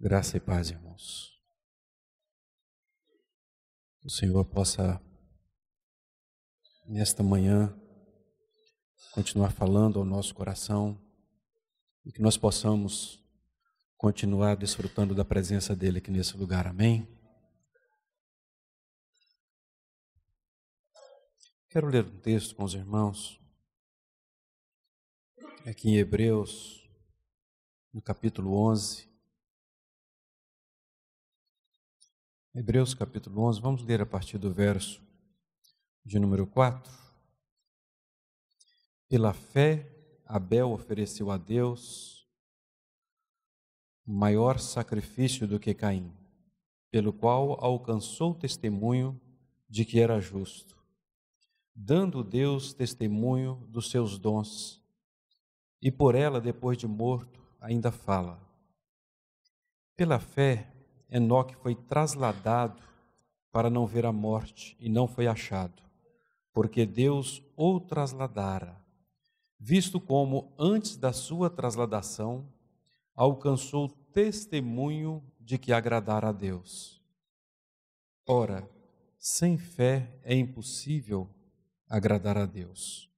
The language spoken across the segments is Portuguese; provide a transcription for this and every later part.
Graça e paz, irmãos. Que o Senhor possa, nesta manhã, continuar falando ao nosso coração e que nós possamos continuar desfrutando da presença dEle aqui nesse lugar. Amém? Quero ler um texto com os irmãos, aqui em Hebreus, no capítulo 11. Hebreus capítulo 11, vamos ler a partir do verso de número 4. Pela fé, Abel ofereceu a Deus maior sacrifício do que Caim, pelo qual alcançou o testemunho de que era justo, dando Deus testemunho dos seus dons, e por ela, depois de morto, ainda fala. Pela fé, Enoque foi trasladado para não ver a morte e não foi achado, porque Deus o trasladara, visto como antes da sua trasladação alcançou testemunho de que agradara a Deus. Ora, sem fé é impossível agradar a Deus,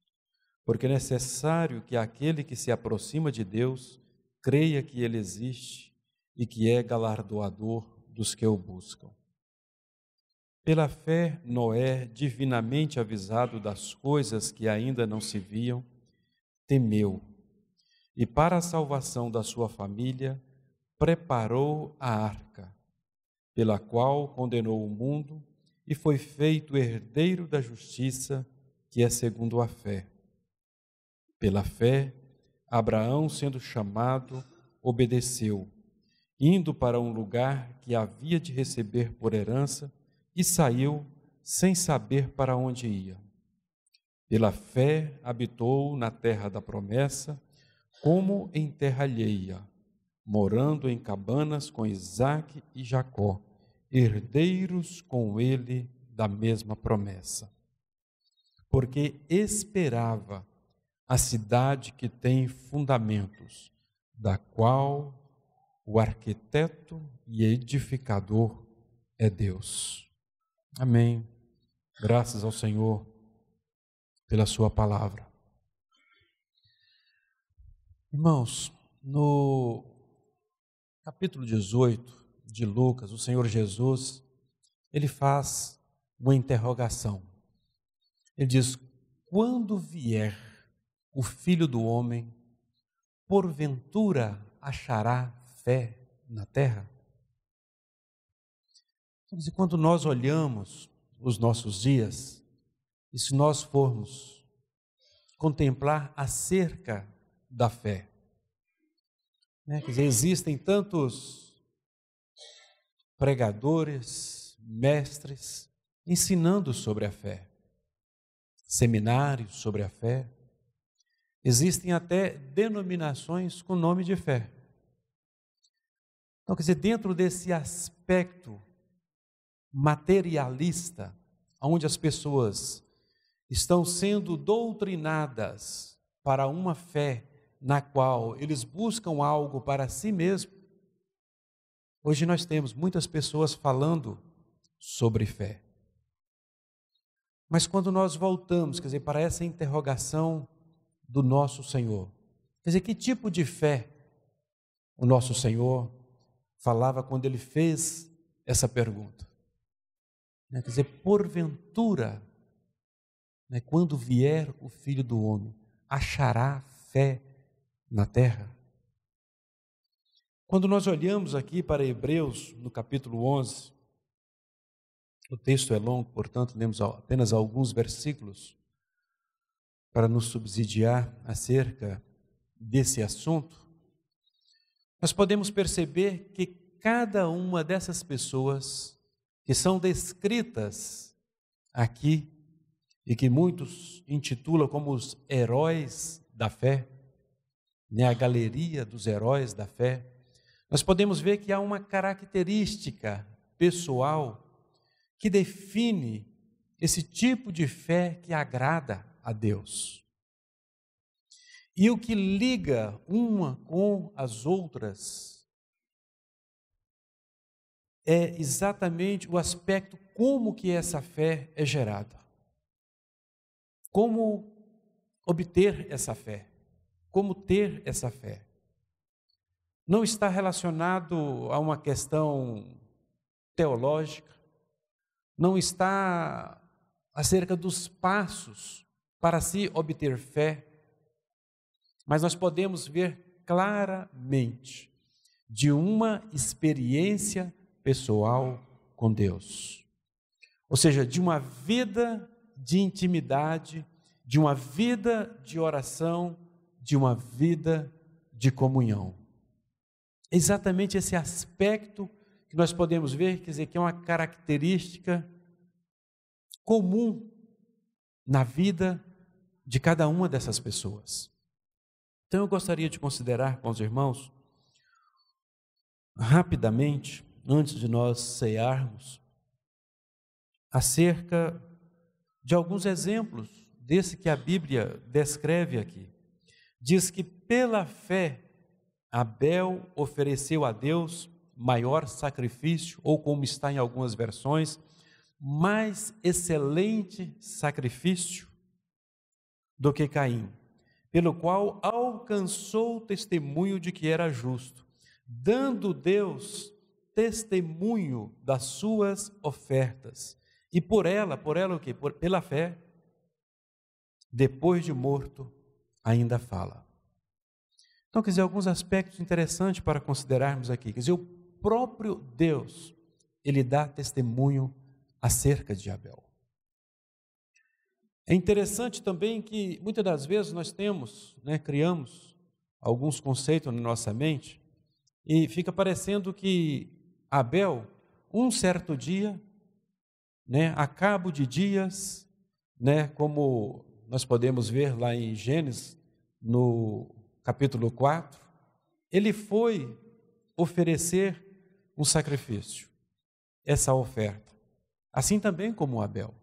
porque é necessário que aquele que se aproxima de Deus creia que Ele existe e que é galardoador dos que o buscam. Pela fé, Noé, divinamente avisado das coisas que ainda não se viam, temeu, e para a salvação da sua família, preparou a arca, pela qual condenou o mundo e foi feito herdeiro da justiça, que é segundo a fé. Pela fé, Abraão, sendo chamado, obedeceu, indo para um lugar que havia de receber por herança, e saiu sem saber para onde ia. Pela fé, habitou na terra da promessa, como em terra alheia, morando em cabanas com Isaque e Jacó, herdeiros com ele da mesma promessa. Porque esperava a cidade que tem fundamentos, da qual o arquiteto e edificador é Deus. Amém. Graças ao Senhor pela sua palavra. Irmãos, no capítulo 18 de Lucas, o Senhor Jesus, ele faz uma interrogação. Ele diz: quando vier o Filho do Homem, porventura achará fé na terra? E quando nós olhamos os nossos dias, e se nós formos contemplar acerca da fé, quer dizer, existem tantos pregadores, mestres, ensinando sobre a fé, seminários sobre a fé, existem até denominações com nome de fé. Então, quer dizer, dentro desse aspecto materialista, onde as pessoas estão sendo doutrinadas para uma fé na qual eles buscam algo para si mesmos, hoje nós temos muitas pessoas falando sobre fé. Mas quando nós voltamos, quer dizer, para essa interrogação do nosso Senhor, quer dizer, que tipo de fé o nosso Senhor falava quando Ele fez essa pergunta? Quer dizer, porventura, quando vier o Filho do Homem, achará fé na terra? Quando nós olhamos aqui para Hebreus, no capítulo 11, o texto é longo, portanto, lemos apenas alguns versículos para nos subsidiar acerca desse assunto. Nós podemos perceber que cada uma dessas pessoas que são descritas aqui e que muitos intitulam como os heróis da fé, a galeria dos heróis da fé, nós podemos ver que há uma característica pessoal que define esse tipo de fé que agrada a Deus. E o que liga uma com as outras é exatamente o aspecto como que essa fé é gerada. Como obter essa fé? Como ter essa fé? Não está relacionado a uma questão teológica, não está acerca dos passos para se obter fé, mas nós podemos ver claramente de uma experiência pessoal com Deus. Ou seja, de uma vida de intimidade, de uma vida de oração, de uma vida de comunhão. Exatamente esse aspecto que nós podemos ver, quer dizer, que é uma característica comum na vida de cada uma dessas pessoas. Então eu gostaria de considerar com os irmãos, rapidamente, antes de nós cearmos, acerca de alguns exemplos desse que a Bíblia descreve aqui. Diz que pela fé Abel ofereceu a Deus maior sacrifício, ou como está em algumas versões, mais excelente sacrifício do que Caim, pelo qual alcançou o testemunho de que era justo, dando Deus testemunho das suas ofertas. E por ela o quê? Pela fé, depois de morto, ainda fala. Então, quer dizer, alguns aspectos interessantes para considerarmos aqui. Quer dizer, o próprio Deus, ele dá testemunho acerca de Abel. É interessante também que, muitas das vezes, nós criamos alguns conceitos na nossa mente e fica parecendo que Abel, um certo dia, a cabo de dias, como nós podemos ver lá em Gênesis, no capítulo 4, ele foi oferecer um sacrifício, essa oferta, assim também como Abel.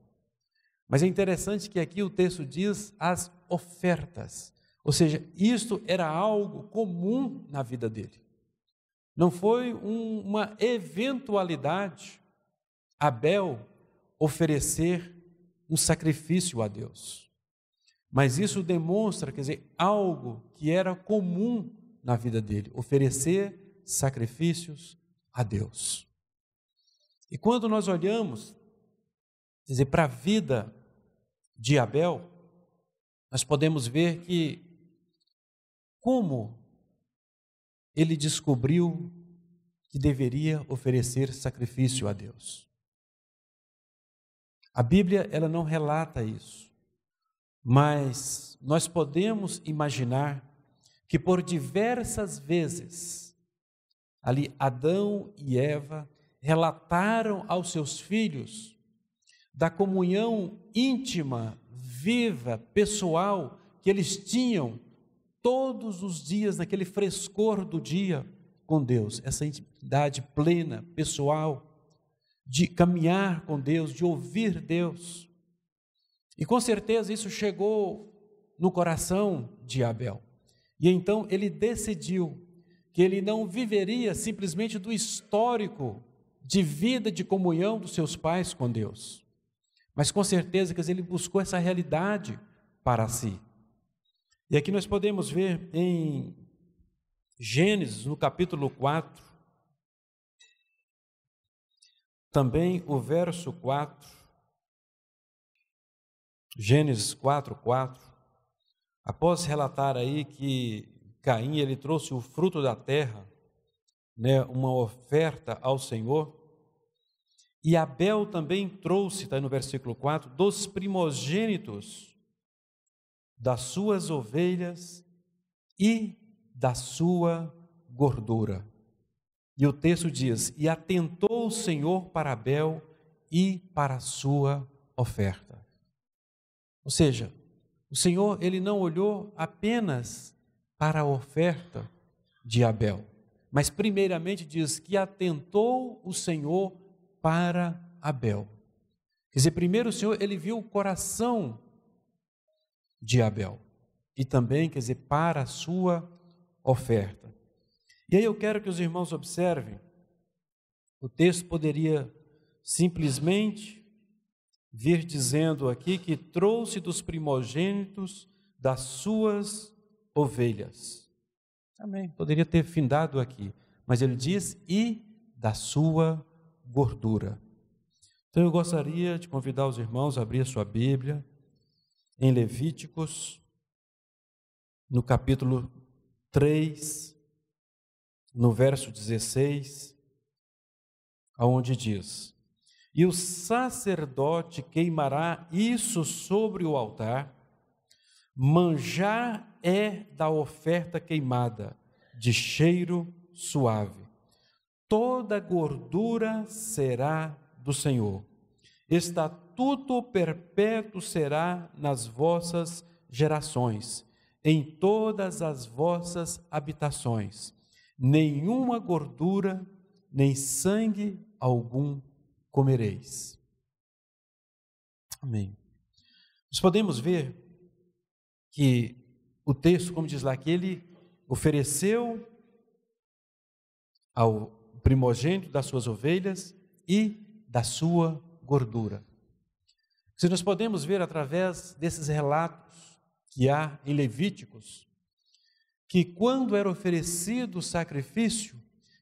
Mas é interessante que aqui o texto diz as ofertas, ou seja, isto era algo comum na vida dele. Não foi uma eventualidade Abel oferecer um sacrifício a Deus. Mas isso demonstra, quer dizer, algo que era comum na vida dele, oferecer sacrifícios a Deus. E quando nós olhamos, quer dizer, para a vida de Abel, nós podemos ver que como ele descobriu que deveria oferecer sacrifício a Deus. A Bíblia, ela não relata isso, mas nós podemos imaginar que por diversas vezes, ali Adão e Eva relataram aos seus filhos da comunhão íntima, viva, pessoal, que eles tinham todos os dias, naquele frescor do dia com Deus, essa intimidade plena, pessoal, de caminhar com Deus, de ouvir Deus. E com certeza isso chegou no coração de Abel. E então ele decidiu que ele não viveria simplesmente do histórico de vida, de comunhão dos seus pais com Deus. Mas com certeza, quer dizer, ele buscou essa realidade para si. E aqui nós podemos ver em Gênesis, no capítulo 4, também o verso 4, Gênesis 4:4, após relatar aí que Caim, ele trouxe o fruto da terra, uma oferta ao Senhor, e Abel também trouxe, está aí no versículo 4, dos primogênitos das suas ovelhas e da sua gordura. E o texto diz, e atentou o Senhor para Abel e para a sua oferta. Ou seja, o Senhor, ele não olhou apenas para a oferta de Abel, mas primeiramente diz que atentou o Senhor para Abel. Quer dizer, primeiro o Senhor, ele viu o coração de Abel e também, quer dizer, para a sua oferta. E aí eu quero que os irmãos observem O texto poderia simplesmente vir dizendo aqui que trouxe dos primogênitos das suas ovelhas. Amém. Poderia ter findado aqui, mas ele diz, e da sua gordura. Então eu gostaria de convidar os irmãos a abrir a sua Bíblia em Levíticos, no capítulo 3, no verso 16, aonde diz: e o sacerdote queimará isso sobre o altar, manjar é da oferta queimada, de cheiro suave. Toda gordura será do Senhor. Estatuto perpétuo será nas vossas gerações, em todas as vossas habitações. Nenhuma gordura, nem sangue algum comereis. Amém. Nós podemos ver que o texto, como diz lá, que ele ofereceu ao primogênito das suas ovelhas e da sua gordura. Se nós podemos ver através desses relatos que há em Levíticos, que quando era oferecido o sacrifício,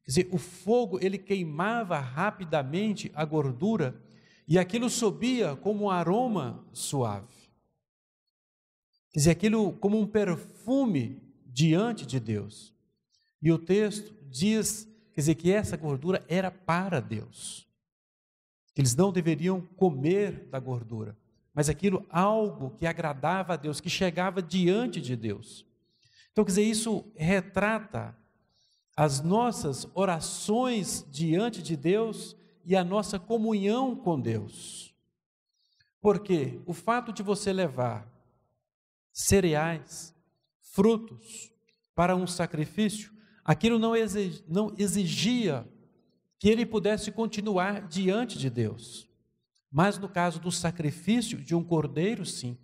quer dizer, o fogo ele queimava rapidamente a gordura e aquilo subia como um aroma suave. Quer dizer, aquilo como um perfume diante de Deus. E o texto diz, quer dizer, que essa gordura era para Deus. Eles não deveriam comer da gordura, mas aquilo algo que agradava a Deus, que chegava diante de Deus. Então, quer dizer, isso retrata as nossas orações diante de Deus e a nossa comunhão com Deus. Porque o fato de você levar cereais, frutos para um sacrifício, aquilo não exigia que ele pudesse continuar diante de Deus. Mas no caso do sacrifício de um cordeiro, sim.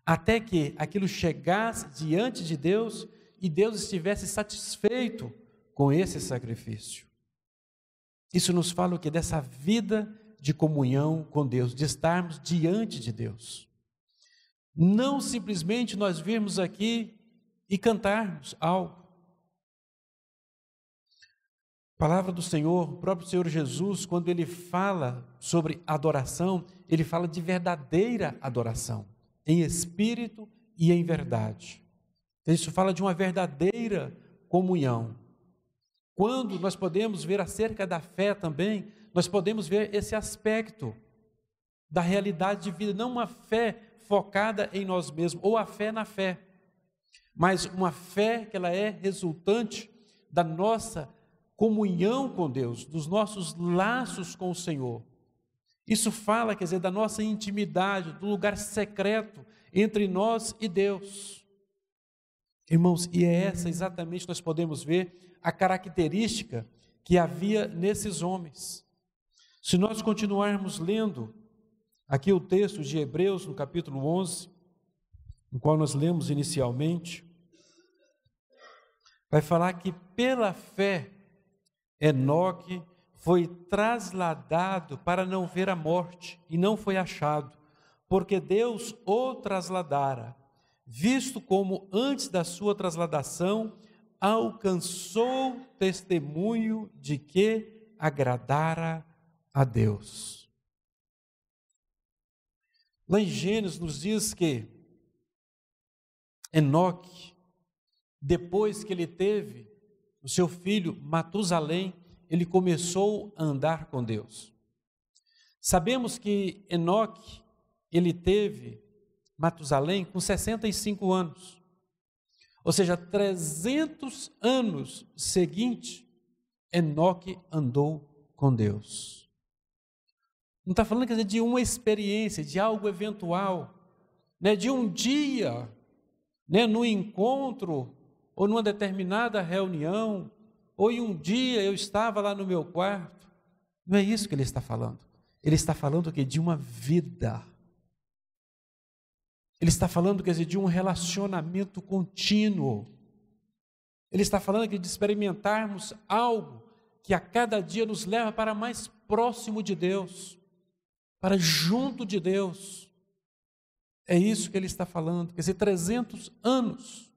Até que aquilo chegasse diante de Deus e Deus estivesse satisfeito com esse sacrifício. Isso nos fala o quê? Dessa vida de comunhão com Deus, de estarmos diante de Deus. Não simplesmente nós virmos aqui e cantarmos algo. A palavra do Senhor, o próprio Senhor Jesus, quando ele fala sobre adoração, ele fala de verdadeira adoração, em espírito e em verdade. Isso fala de uma verdadeira comunhão. Quando nós podemos ver acerca da fé também, nós podemos ver esse aspecto da realidade de vida, não uma fé focada em nós mesmos, ou a fé na fé, mas uma fé que ela é resultante da nossa comunhão com Deus, dos nossos laços com o Senhor. Isso fala, quer dizer, da nossa intimidade, do lugar secreto entre nós e Deus. Irmãos, e é essa exatamente nós podemos ver a característica que havia nesses homens. Se nós continuarmos lendo aqui o texto de Hebreus, no capítulo 11, no qual nós lemos inicialmente, vai falar que pela fé Enoque foi trasladado para não ver a morte e não foi achado, porque Deus o trasladara, visto como antes da sua trasladação alcançou testemunho de que agradara a Deus. Lá em Gênesis nos diz que Enoque, depois que ele teve o seu filho Matusalém, ele começou a andar com Deus. Sabemos que Enoque, ele teve Matusalém com 65 anos. Ou seja, 300 anos seguinte, Enoque andou com Deus. Não está falando, quer dizer, de uma experiência, de algo eventual, né, de um dia, né, no encontro, ou numa determinada reunião, ou em um dia eu estava lá no meu quarto. Não é isso que ele está falando. Ele está falando que de uma vida. Ele está falando, quer dizer, de um relacionamento contínuo. Ele está falando aqui de experimentarmos algo que a cada dia nos leva para mais próximo de Deus, para junto de Deus. É isso que ele está falando, quer dizer, 300 anos.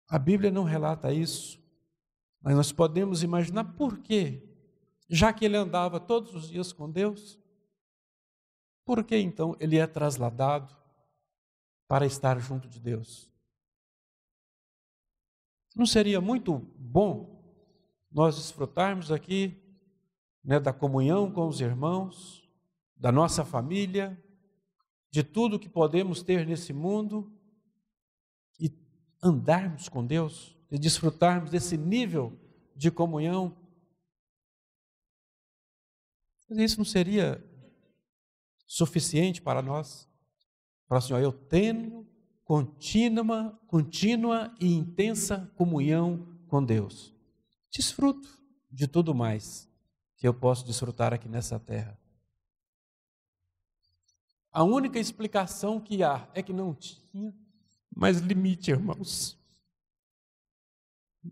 A Bíblia não relata isso, mas nós podemos imaginar por quê. Já que ele andava todos os dias com Deus, por que então ele é trasladado para estar junto de Deus? Não seria muito bom nós desfrutarmos aqui, da comunhão com os irmãos, da nossa família, de tudo que podemos ter nesse mundo e andarmos com Deus, e desfrutarmos desse nível de comunhão? Mas isso não seria suficiente para nós? Falar assim, eu tenho contínua e intensa comunhão com Deus. Desfruto de tudo mais que eu posso desfrutar aqui nessa terra. A única explicação que há é que não tinha mais limite, irmãos,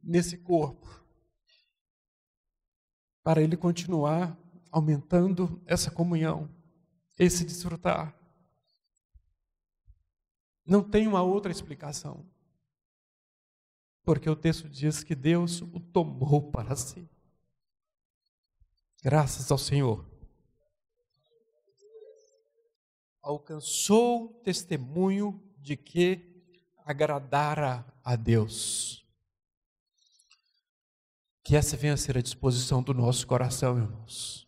nesse corpo, para ele continuar aumentando essa comunhão, esse desfrutar. Não tem uma outra explicação, porque o texto diz que Deus o tomou para si. Graças ao Senhor. Alcançou testemunho de que agradara a Deus. Que essa venha a ser a disposição do nosso coração, irmãos.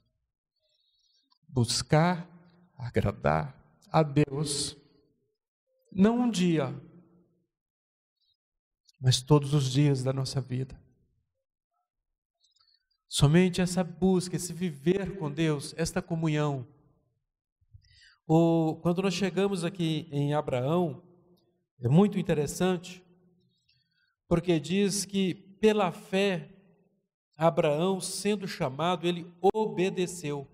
Buscar agradar a Deus, não um dia, mas todos os dias da nossa vida. Somente essa busca, esse viver com Deus, esta comunhão. Quando nós chegamos aqui em Abraão, é muito interessante, porque diz que pela fé, Abraão, sendo chamado, ele obedeceu,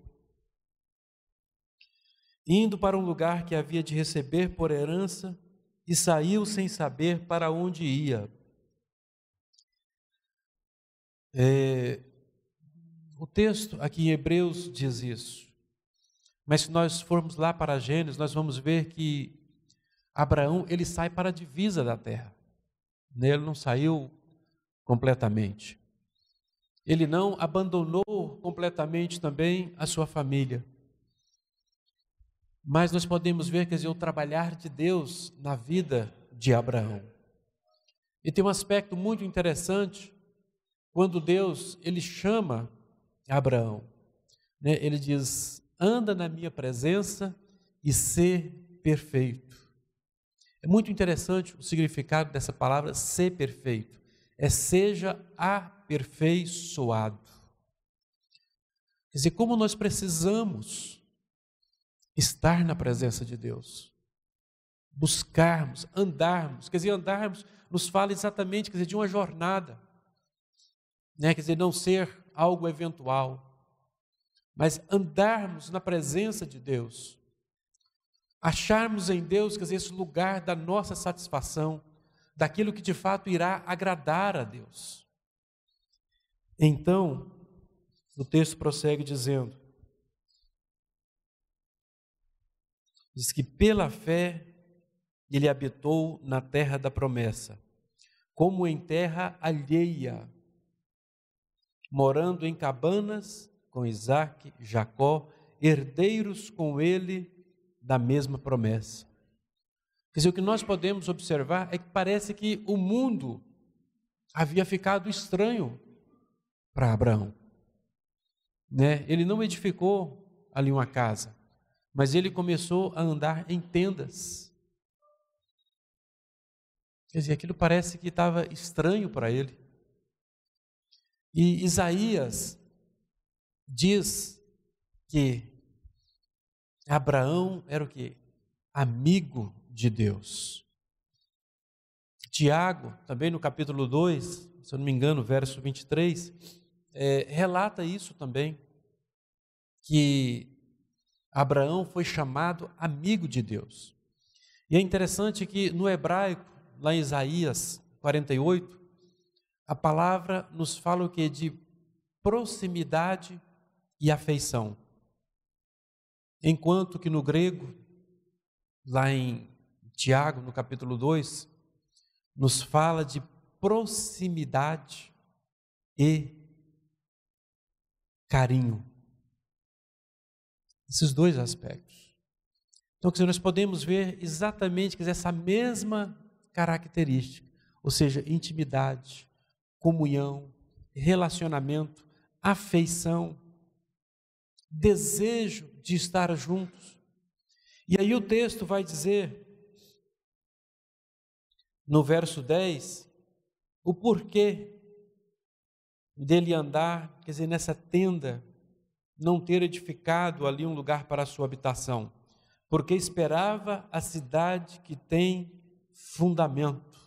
indo para um lugar que havia de receber por herança, e saiu sem saber para onde ia. O texto aqui em Hebreus diz isso, mas se nós formos lá para Gênesis, nós vamos ver que Abraão, ele sai para a divisa da terra, ele não saiu completamente, ele não abandonou completamente também a sua família. Mas nós podemos ver, quer dizer, o trabalhar de Deus na vida de Abraão. E tem um aspecto muito interessante, quando Deus, ele chama Abraão, ele diz, anda na minha presença e ser perfeito. É muito interessante o significado dessa palavra, ser perfeito. Seja aperfeiçoado. Quer dizer, como nós precisamos estar na presença de Deus, buscarmos, andarmos, quer dizer, andarmos nos fala exatamente, quer dizer, de uma jornada, quer dizer, não ser algo eventual, mas andarmos na presença de Deus, acharmos em Deus, quer dizer, esse lugar da nossa satisfação, daquilo que de fato irá agradar a Deus. Então, o texto prossegue dizendo, diz que pela fé ele habitou na terra da promessa, como em terra alheia, morando em cabanas com Isaque, Jacó, herdeiros com ele da mesma promessa. Quer dizer, o que nós podemos observar é que parece que o mundo havia ficado estranho para Abraão. Ele não edificou ali uma casa, mas ele começou a andar em tendas. Quer dizer, aquilo parece que estava estranho para ele. E Isaías diz que Abraão era o quê? Amigo de Deus. Tiago, também no capítulo 2, se eu não me engano, verso 23, relata isso também, que Abraão foi chamado amigo de Deus. E é interessante que no hebraico, lá em Isaías 48, a palavra nos fala o quê? De proximidade e afeição. Enquanto que no grego, lá em Tiago, no capítulo 2, nos fala de proximidade e carinho. Esses dois aspectos. Então, nós podemos ver exatamente essa mesma característica, ou seja, intimidade, comunhão, relacionamento, afeição, desejo de estar juntos. E aí o texto vai dizer, no verso 10, o porquê dele andar, nessa tenda, não ter edificado ali um lugar para a sua habitação, porque esperava a cidade que tem fundamento,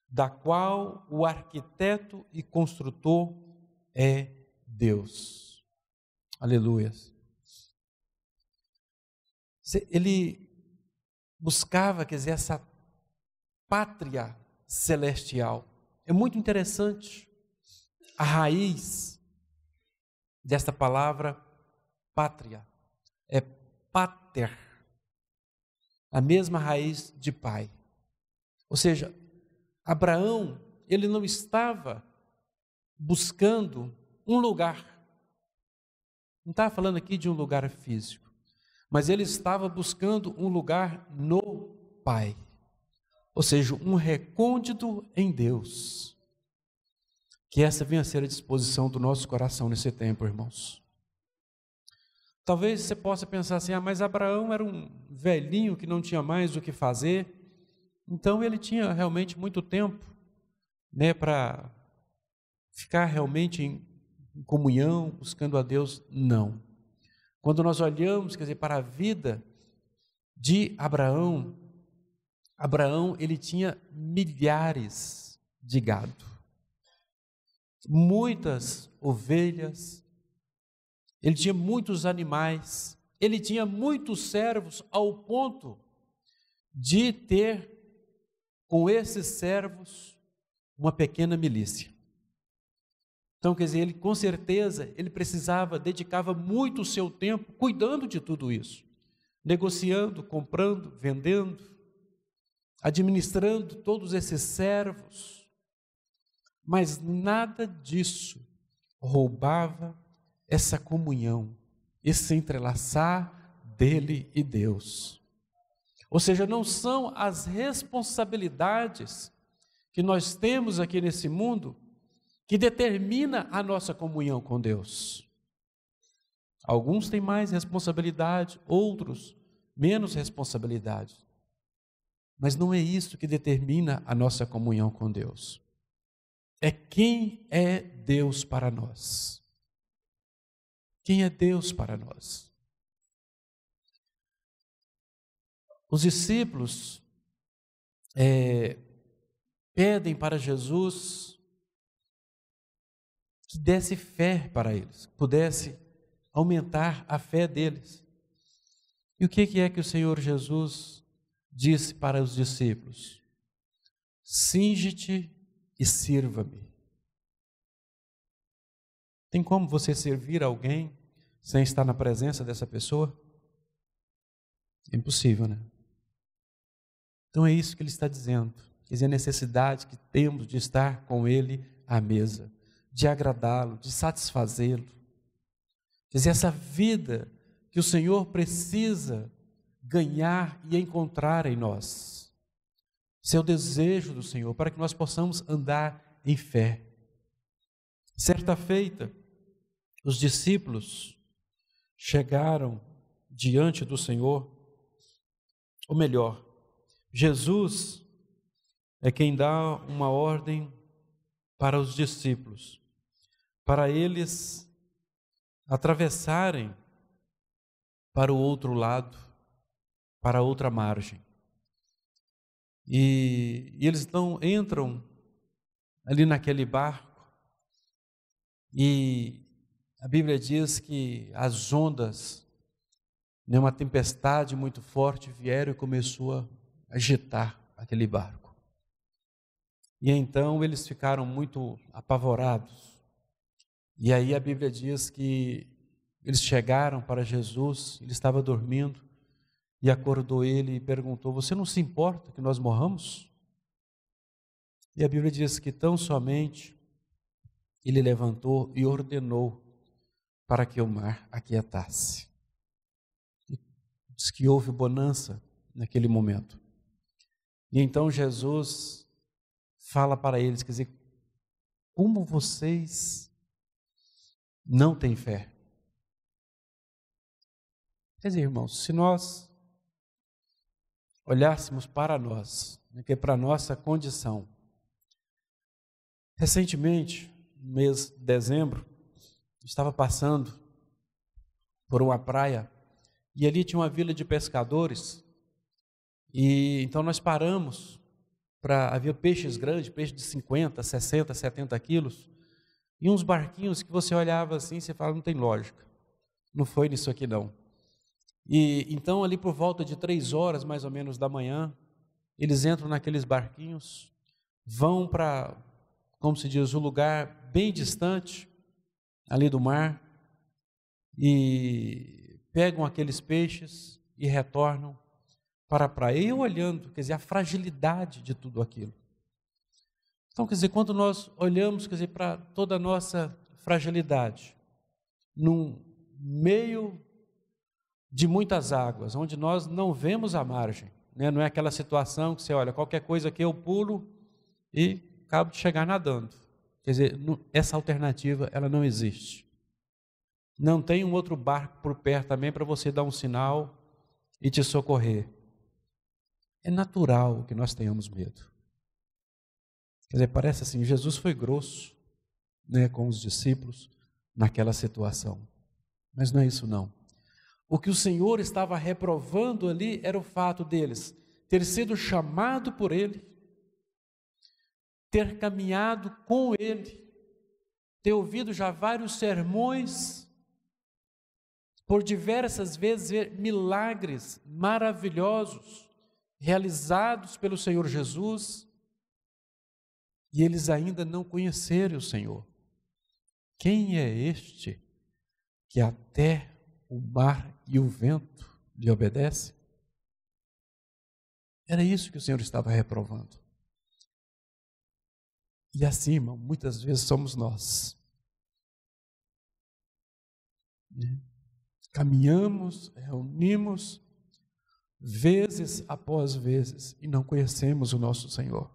da qual o arquiteto e construtor é Deus. Aleluia. Ele buscava, essa pátria celestial. É muito interessante a raiz desta palavra pátria. É pater, a mesma raiz de pai. Ou seja, Abraão, ele não estava buscando um lugar. Não estava falando aqui de um lugar físico, mas ele estava buscando um lugar no Pai. Ou seja, um recôndito em Deus. Que essa venha a ser a disposição do nosso coração nesse tempo, irmãos. Talvez você possa pensar assim, mas Abraão era um velhinho que não tinha mais o que fazer, então ele tinha realmente muito tempo, para ficar realmente em comunhão, buscando a Deus. Não. Quando nós olhamos, para a vida de Abraão, ele tinha milhares de gado, muitas ovelhas, ele tinha muitos animais, ele tinha muitos servos, ao ponto de ter com esses servos uma pequena milícia. Então, ele com certeza, ele dedicava muito o seu tempo cuidando de tudo isso, negociando, comprando, vendendo, administrando todos esses servos, mas nada disso roubava essa comunhão, esse entrelaçar dele e Deus. Ou seja, não são as responsabilidades que nós temos aqui nesse mundo que determina a nossa comunhão com Deus. Alguns têm mais responsabilidade, outros menos responsabilidade. Mas não é isso que determina a nossa comunhão com Deus. É quem é Deus para nós. Quem é Deus para nós? Os discípulos pedem para Jesus que desse fé para eles, pudesse aumentar a fé deles. E o que é que o Senhor Jesus disse para os discípulos? Cinge-te e sirva-me. Tem como você servir alguém sem estar na presença dessa pessoa? É impossível, né? Então é isso que ele está dizendo. Quer dizer, a necessidade que temos de estar com ele à mesa, de agradá-lo, de satisfazê-lo. Quer dizer, essa vida que o Senhor precisa ganhar e encontrar em nós. Esse é o desejo do Senhor, para que nós possamos andar em fé. Certa feita, os discípulos chegaram diante do Senhor, ou melhor, Jesus é quem dá uma ordem para os discípulos, para eles atravessarem para o outro lado, para a outra margem. E eles então entram ali naquele barco, e a Bíblia diz que as ondas, uma tempestade muito forte vieram e começou a agitar aquele barco. E então eles ficaram muito apavorados. E aí a Bíblia diz que eles chegaram para Jesus, ele estava dormindo, e acordou ele e perguntou: você não se importa que nós morramos? E a Bíblia diz que tão somente ele levantou e ordenou para que o mar aquietasse. E diz que houve bonança naquele momento. E então Jesus fala para eles, quer dizer, como vocês não têm fé? Quer dizer, irmãos, se nós olhássemos para nós, que é para a nossa condição. Recentemente, no mês de dezembro, estava passando por uma praia e ali tinha uma vila de pescadores e então nós paramos havia peixes grandes, peixes de 50, 60, 70 quilos e uns barquinhos que você olhava assim e você fala, não tem lógica, não foi nisso aqui não. E então ali por volta de 3 horas mais ou menos da manhã, eles entram naqueles barquinhos, vão para, como se diz, um lugar bem distante ali do mar e pegam aqueles peixes e retornam para a praia. E eu olhando, quer dizer, a fragilidade de tudo aquilo. Então, quer dizer, quando nós olhamos, quer dizer, para toda a nossa fragilidade, num meio de muitas águas, onde nós não vemos a margem, né? Não é aquela situação que você olha, qualquer coisa que eu pulo e acabo de chegar nadando. Quer dizer, essa alternativa, ela não existe. Não tem um outro barco por perto também para você dar um sinal e te socorrer. É natural que nós tenhamos medo. Quer dizer, parece assim, Jesus foi grosso, né, com os discípulos naquela situação. Mas não é isso não. O que o Senhor estava reprovando ali era o fato deles ter sido chamado por Ele, ter caminhado com Ele, ter ouvido já vários sermões, por diversas vezes ver milagres maravilhosos realizados pelo Senhor Jesus, e eles ainda não conheceram o Senhor. Quem é este que até o mar e o vento lhe obedecem? Era isso que o Senhor estava reprovando. E assim, irmão, muitas vezes somos nós. Caminhamos, reunimos, vezes após vezes, e não conhecemos o nosso Senhor.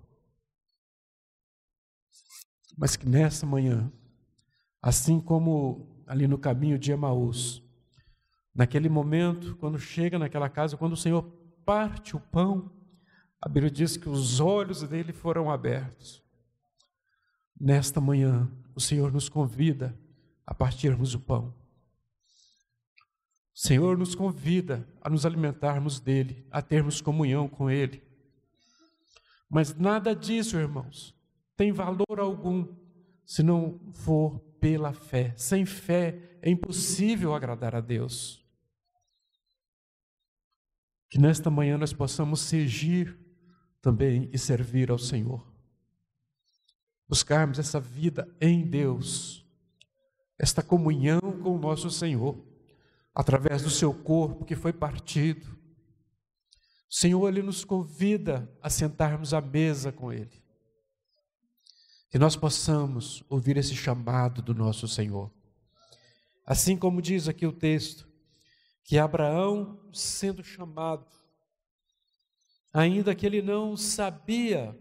Mas que nessa manhã, assim como ali no caminho de Emaús, naquele momento, quando chega naquela casa, quando o Senhor parte o pão, a Bíblia diz que os olhos dele foram abertos. Nesta manhã, o Senhor nos convida a partirmos o pão. O Senhor nos convida a nos alimentarmos dele, a termos comunhão com ele. Mas nada disso, irmãos, tem valor algum se não for pela fé. Sem fé é impossível agradar a Deus. Que nesta manhã nós possamos seguir também e servir ao Senhor. Buscarmos essa vida em Deus, esta comunhão com o nosso Senhor, através do seu corpo que foi partido. O Senhor, Ele nos convida a sentarmos à mesa com Ele. Que nós possamos ouvir esse chamado do nosso Senhor. Assim como diz aqui o texto, que Abraão, sendo chamado, ainda que ele não sabia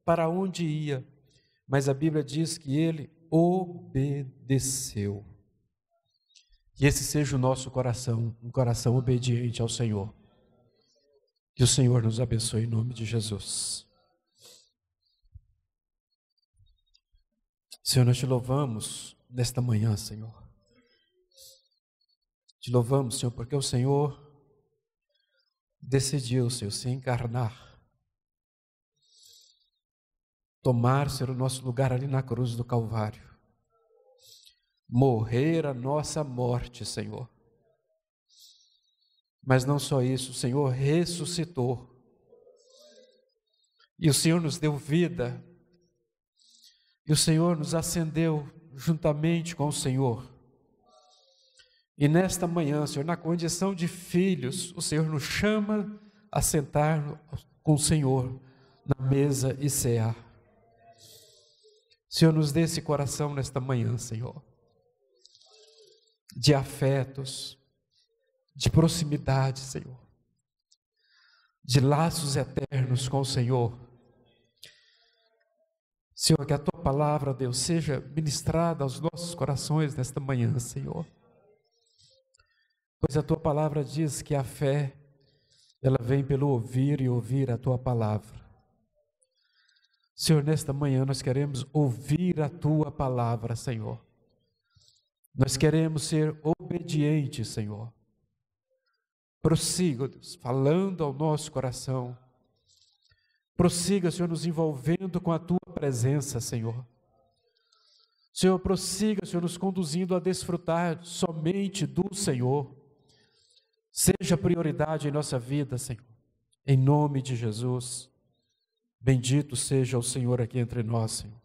para onde ia, mas a Bíblia diz que ele obedeceu. Que esse seja o nosso coração, um coração obediente ao Senhor. Que o Senhor nos abençoe em nome de Jesus. Senhor, nós te louvamos nesta manhã, Senhor. Te louvamos, Senhor, porque o Senhor decidiu, Senhor, se encarnar, tomar, Senhor, o nosso lugar ali na cruz do Calvário, morrer a nossa morte, Senhor. Mas não só isso, o Senhor ressuscitou, e o Senhor nos deu vida, E o Senhor nos acendeu juntamente com o Senhor. E nesta manhã, Senhor, na condição de filhos, o Senhor nos chama a sentar com o Senhor na mesa e cear. Senhor, nos dê esse coração nesta manhã, Senhor, de afetos, de proximidade, Senhor, de laços eternos com o Senhor. Senhor, que a Tua palavra, Deus, seja ministrada aos nossos corações nesta manhã, Senhor. Pois a Tua palavra diz que a fé, ela vem pelo ouvir e ouvir a Tua palavra. Senhor, nesta manhã nós queremos ouvir a Tua palavra, Senhor. Nós queremos ser obedientes, Senhor. Prossiga, Deus, falando ao nosso coração. Prossiga, Senhor, nos envolvendo com a Tua presença, Senhor. Senhor, prossiga, Senhor, nos conduzindo a desfrutar somente do Senhor. Seja prioridade em nossa vida, Senhor. Em nome de Jesus. Bendito seja o Senhor aqui entre nós, Senhor.